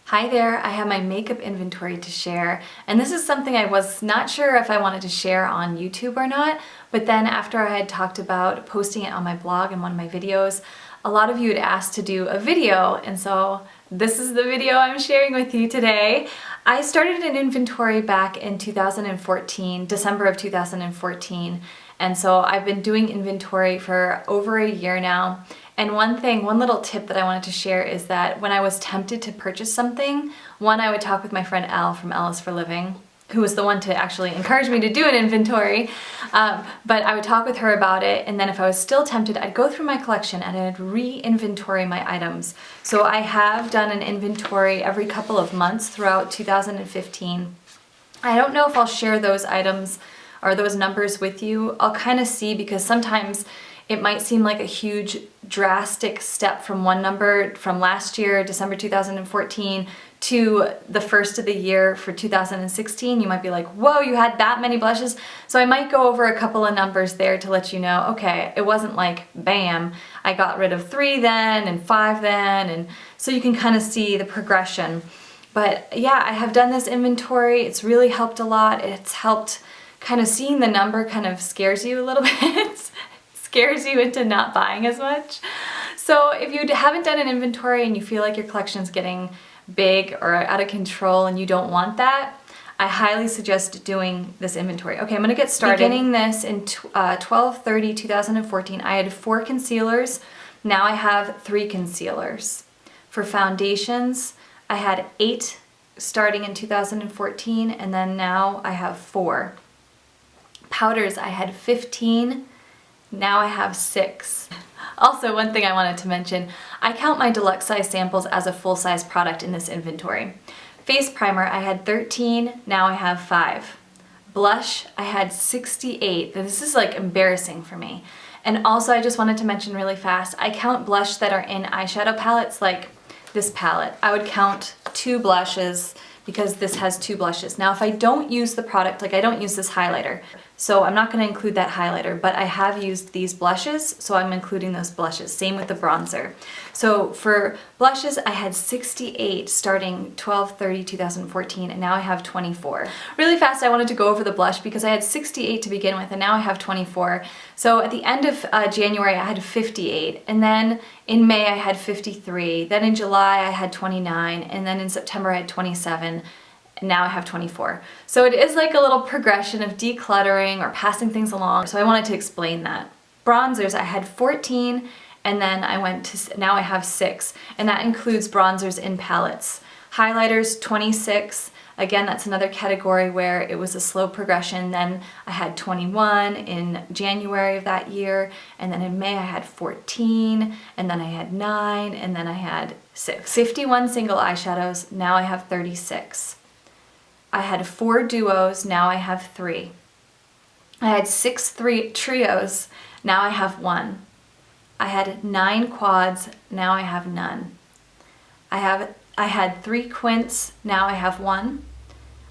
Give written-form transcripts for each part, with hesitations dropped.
Hi there, I have my makeup inventory to share, and this is something I was not sure if I wanted to share on YouTube or not, but then after I had talked about posting it on my blog in one of my videos, a lot of you had asked to do a video, and so this is the video I'm sharing with you today. I started an inventory back in 2014, December of 2014, and so I've been doing inventory for over a year now. And one little tip that I wanted to share is that when I was tempted to purchase something, I would talk with my friend Elle from Elle is for Living, who was the one to actually encourage me to do an inventory. But I would talk with her about it, and then if I was still tempted, I'd go through my collection and I'd re-inventory my items. So I have done an inventory every couple of months throughout 2015. I don't know if I'll share those items or those numbers with you. I'll kind of see, because sometimes it might seem like a huge drastic step from one number from last year, December 2014, to the first of the year for 2016. You might be like, whoa, you had that many blushes? So I might go over a couple of numbers there to let you know, okay, it wasn't like bam, I got rid of 3 then and 5 then, and so you can kind of see the progression. But yeah, I have done this inventory. It's really helped a lot. It's helped, kind of seeing the number kind of scares you a little bit. Scares you into not buying as much. So if you haven't done an inventory and you feel like your collection's getting big or out of control and you don't want that, I highly suggest doing this inventory. Okay, I'm gonna get started. Beginning this in 12/30/2014, I had 4 concealers. Now I have 3 concealers. For foundations, I had 8 starting in 2014, and then now I have 4. Powders, I had 15. Now I have 6. Also, one thing I wanted to mention, I count my deluxe size samples as a full size product in this inventory. Face primer, I had 13, now I have 5. Blush, I had 68. This is like embarrassing for me. And also, I just wanted to mention really fast, I count blush that are in eyeshadow palettes, like this palette. I would count 2 blushes because this has 2 blushes. Now, if I don't use the product, like I don't use this highlighter, so I'm not going to include that highlighter, but I have used these blushes, so I'm including those blushes. Same with the bronzer. So for blushes, I had 68 starting 12/30/2014, and now I have 24. Really fast, I wanted to go over the blush because I had 68 to begin with, and now I have 24. So at the end of January, I had 58, and then in May, I had 53. Then in July, I had 29, and then in September, I had 27. Now I have 24. So it is like a little progression of decluttering or passing things along. So I wanted to explain that. Bronzers, I had 14, and then now I have 6, and that includes bronzers in palettes. Highlighters, 26. Again, that's another category where it was a slow progression. Then I had 21 in January of that year, and then in May I had 14, and then I had 9, and then I had 6. 51 single eyeshadows, now I have 36. I had 4 duos, now I have 3. I had 6 trios, now I have 1. I had 9 quads, now I have none. I had 3 quints, now I have 1.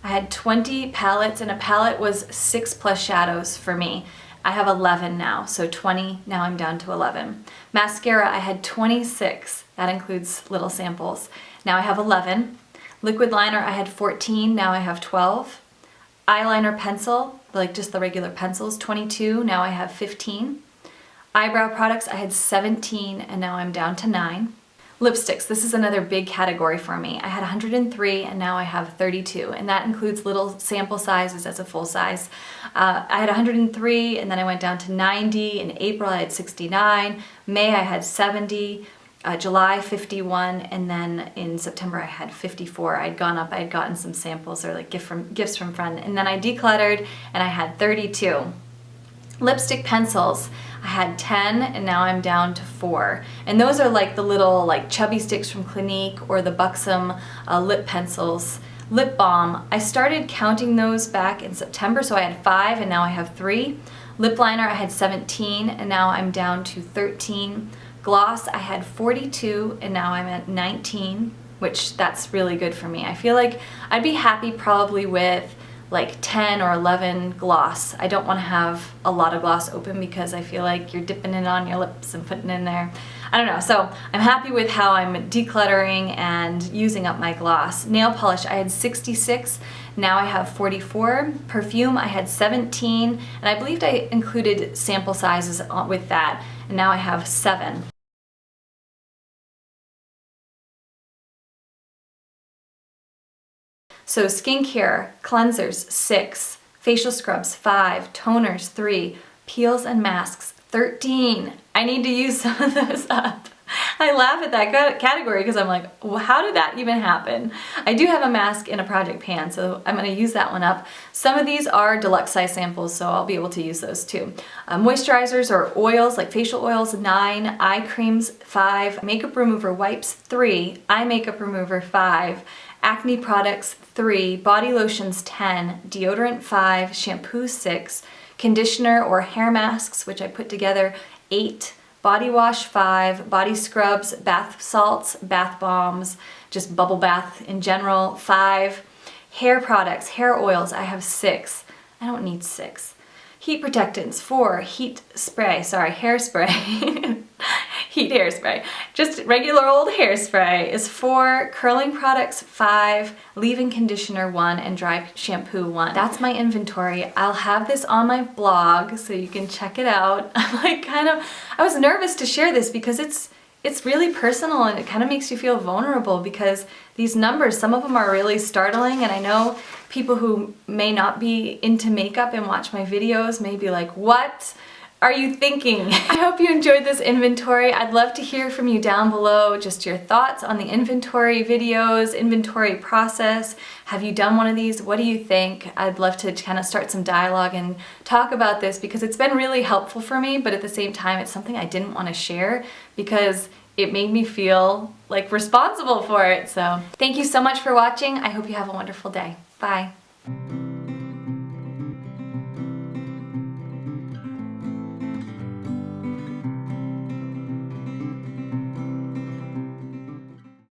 I had 20 palettes, and a palette was 6 plus shadows for me. I have 11 now, so 20, now I'm down to 11. Mascara, I had 26, that includes little samples. Now I have 11. Liquid liner, I had 14, now I have 12. Eyeliner pencil, like just the regular pencils, 22, now I have 15. Eyebrow products, I had 17, and now I'm down to 9. Lipsticks, this is another big category for me. I had 103, and now I have 32, and that includes little sample sizes as a full size. I had 103, and then I went down to 90. In April, I had 69. May, I had 70. July 51, and then in September I had 54. I had gotten some samples or like gifts from friends, and then I decluttered and I had 32. Lipstick pencils, I had 10, and now I'm down to 4. And those are like the little like chubby sticks from Clinique or the Buxom lip pencils. Lip balm, I started counting those back in September, so I had 5 and now I have 3. Lip liner, I had 17, and now I'm down to 13. Gloss, I had 42, and now I'm at 19, which that's really good for me. I feel like I'd be happy probably with like 10 or 11 gloss. I don't want to have a lot of gloss open because I feel like you're dipping it on your lips and putting it in there. I don't know, so I'm happy with how I'm decluttering and using up my gloss. Nail polish, I had 66, now I have 44. Perfume, I had 17, and I believed I included sample sizes with that, and now I have 7. So skincare, cleansers, 6, facial scrubs, 5, toners, 3, peels and masks, 13. I need to use some of those up. I laugh at that category because I'm like, well, how did that even happen? I do have a mask in a project pan, so I'm going to use that one up. Some of these are deluxe size samples, so I'll be able to use those too. Moisturizers or oils, like facial oils, 9, eye creams, 5, makeup remover wipes, 3, eye makeup remover, 5, acne products, 3, body lotions, 10, deodorant, 5, shampoo, 6, conditioner or hair masks, which I put together, 8, body wash, 5, body scrubs, bath salts, bath bombs, just bubble bath in general, 5, hair products, hair oils, I have 6. I don't need 6. Heat protectants, 4, heat spray, sorry, hairspray. Heat hairspray. Just regular old hairspray is 4, curling products 5, leave-in conditioner 1, and dry shampoo 1. That's my inventory. I'll have this on my blog so you can check it out. I'm like I was nervous to share this because it's really personal and it kind of makes you feel vulnerable because these numbers, some of them are really startling, and I know people who may not be into makeup and watch my videos may be like, what are you thinking? I hope you enjoyed this inventory. I'd love to hear from you down below, just your thoughts on the inventory videos, inventory process. Have you done one of these? What do you think? I'd love to kind of start some dialogue and talk about this because it's been really helpful for me, but at the same time, it's something I didn't want to share because it made me feel like responsible for it. So thank you so much for watching. I hope you have a wonderful day. Bye.